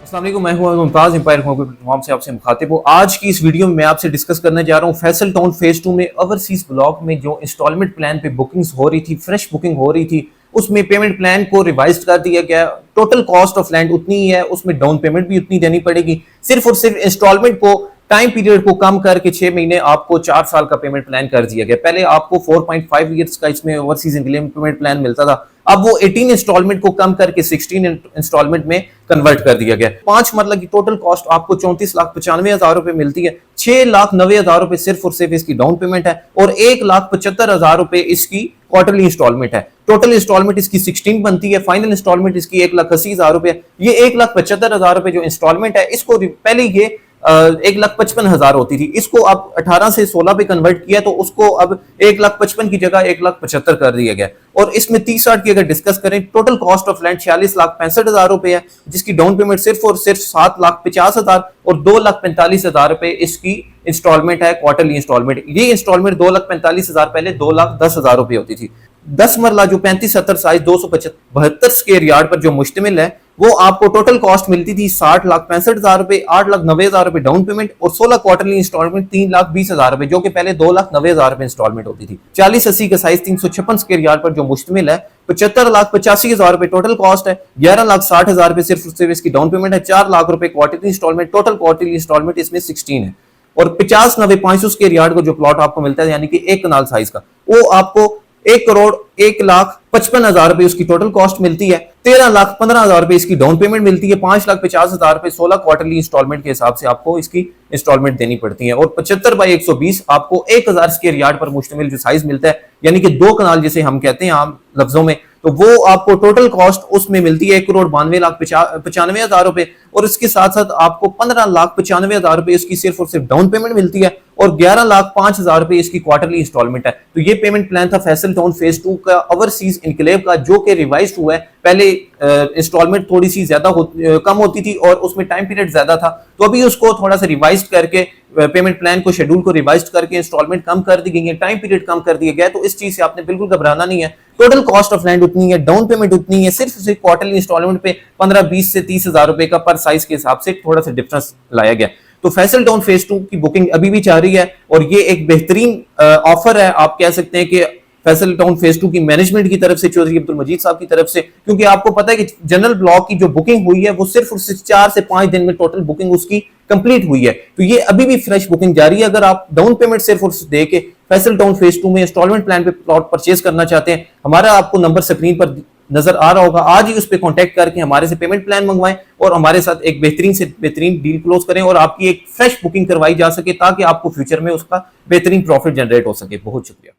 अस्सलाम वालेकुम, मैं हूं मुमताज एम्पायर प्लेटफॉर्म से आपसे मुखातिब हूं। आज की इस वीडियो में मैं आपसे डिस्कस करने जा रहा हूं फैसल टाउन फेज 2 में ओवरसीज ब्लॉक में जो इंस्टॉलमेंट प्लान पे बुकिंग्स हो रही थी, फ्रेश बुकिंग हो रही थी, उसमें पेमेंट प्लान को रिवाइज कर दिया गया। टोटल कॉस्ट ऑफ लैंड उतनी ही है, उसमें डाउन पेमेंट भी उतनी देनी पड़ेगी। सिर्फ और सिर्फ इंस्टॉलमेंट को टाइम पीरियड को कम करके 6 महीने आपको 4 साल का पेमेंट प्लान कर दिया गया। पहले आपको 4.5 ईयर्स का इसमें ओवरसीज इंक्रीमेंट पेमेंट प्लान मिलता था, अब वो 18 इंस्टॉलमेंट को कम करके 16 इंस्टॉलमेंट में कन्वर्ट कर दिया गया। 5 मरला की टोटल कॉस्ट आपको 34,95,000 रुपए मिलती है। 6,90,000 रुपए सिर्फ और सिर्फ इसकी डाउन पेमेंट है और 1,75,000 रुपए इसकी क्वार्टरली इंस्टॉलमेंट है। टोटल इंस्टॉलमेंट इसकी 16 बनती है। फाइनल इंस्टॉलमेंट इसकी 1,80,000 रुपए। ये 1,75,000 रुपए जो इंस्टॉलमेंट है, इसको पहले ये 1,55,000 होती थी, इसको अब 18 से 16 पे कन्वर्ट किया तो उसको अब 1,55,000 की जगह 1,75,000 कर दिया गया। और इसमें 30-60 की अगर डिस्कस करें, टोटल कॉस्ट ऑफ लैंड 46,65,000 रुपए है, जिसकी डाउन पेमेंट सिर्फ और सिर्फ 7,50,000 और 2,45,000 रुपए इसकी इंस्टॉलमेंट है, क्वार्टरली इंस्टॉलमेंट। ये इंस्टॉलमेंट 2,45,000 पहले 2,10,000 रुपए होती थी। 10 मरला जो 35-70 साइज 272 स्क्वायर यार्ड पर जो मुश्तमिल है, वो आपको टोटल कॉस्ट मिलती थी 60,65,000 रुपए, 8,90,000 रुपए डाउन पेमेंट और 16 क्वार्टरली इंस्टॉलमेंट 3,20,000 रुपए, जो कि पहले 2,90,000 रुपए इंस्टॉलमेंट होती थी। 40-80 का साइज 356 स्क्वायर यार्ड पर जो मुश्तमिल है, 75,85,000 रुपए टोटल कॉस्ट है। 11,60,000 रुपए सिर्फ इसकी डाउन पेमेंट है। 4 लाख रुपए quarterly instalment, total quarterly instalment इसमें 16 है। और 50-90-500 स्क्वायर यार्ड को जो प्लॉट आपको मिलता है, यानी कि 1 कनाल साइज का, वो आपको 1,01,55,000 रुपए उसकी टोटल कॉस्ट मिलती है। 13,15,000 रुपए इसकी डाउन पेमेंट मिलती है। 5,50,000 रुपए 16 क्वार्टरली इंस्टॉलमेंट के हिसाब से आपको इसकी इंस्टॉलमेंट देनी पड़ती है। और 75/120 आपको 1,000 स्क्वायर यार्ड पर मुश्तमिल जो साइज मिलता है, यानी कि 2 कनाल जिसे हम कहते हैं आम लफ्जों में, तो वो आपको टोटल कॉस्ट उसमें मिलती है 1,92,95,000 रुपए। और इसके साथ साथ आपको 15,95,000 रुपए इसकी सिर्फ और सिर्फ डाउन पेमेंट मिलती है और 11,05,000 रुपए इसकी क्वार्टरली इंस्टॉलमेंट है। तो ये पेमेंट प्लान था फैसल टाउन फेज 2 का, ओवरसीज इनक्लेव का, जो कि रिवाइज हुआ है। पहले इंस्टॉलमेंट थोड़ी सी ज्यादा कम होती थी और उसमें टाइम पीरियड ज्यादा था, तो अभी उसको थोड़ा सा रिवाइज करके पेमेंट प्लान को, शेड्यूल को रिवाइज करके इंस्टॉलमेंट कम कर दी गई है, टाइम पीरियड कम कर दिया गया है। तो इस चीज से आपने बिल्कुल घबराना नहीं है। टोटल कॉस्ट ऑफ लैंड उतनी है, डाउन पेमेंट उतनी है, सिर्फ क्वार्टरली इंस्टॉलमेंट पे 15-20 से 30,000 रुपए का पर साइज के हिसाब से थोड़ा सा डिफरेंस लाया गया। तो फैसल टाउन फेज 2 की बुकिंग अभी भी जारी है और ये एक बेहतरीन ऑफर है, आप कह सकते हैं कि फैसल टाउन फेज 2 की मैनेजमेंट की तरफ से, चौधरी अब्दुल मजीद साहब की तरफ से, क्योंकि आपको पता है कि जनरल ब्लॉक की जो बुकिंग हुई है वो सिर्फ 4 से 5 दिन में टोटल बुकिंग उसकी कंप्लीट हुई है। तो ये अभी भी फ्रेश बुकिंग जारी है। अगर आप डाउन पेमेंट सिर्फ और दे के फैसल टाउन फेज 2 में इंस्टॉलमेंट प्लान पे प्लॉट परचेज करना चाहते हैं, हमारा आपको नंबर स्क्रीन पर नजर आ रहा होगा, आज ही उस पर कॉन्टैक्ट करके हमारे से पेमेंट प्लान मंगवाएं और हमारे साथ एक बेहतरीन से बेहतरीन डील क्लोज करें और आपकी एक फ्रेश बुकिंग करवाई जा सके, ताकि आपको फ्यूचर में उसका बेहतरीन प्रॉफिट जनरेट हो सके। बहुत शुक्रिया।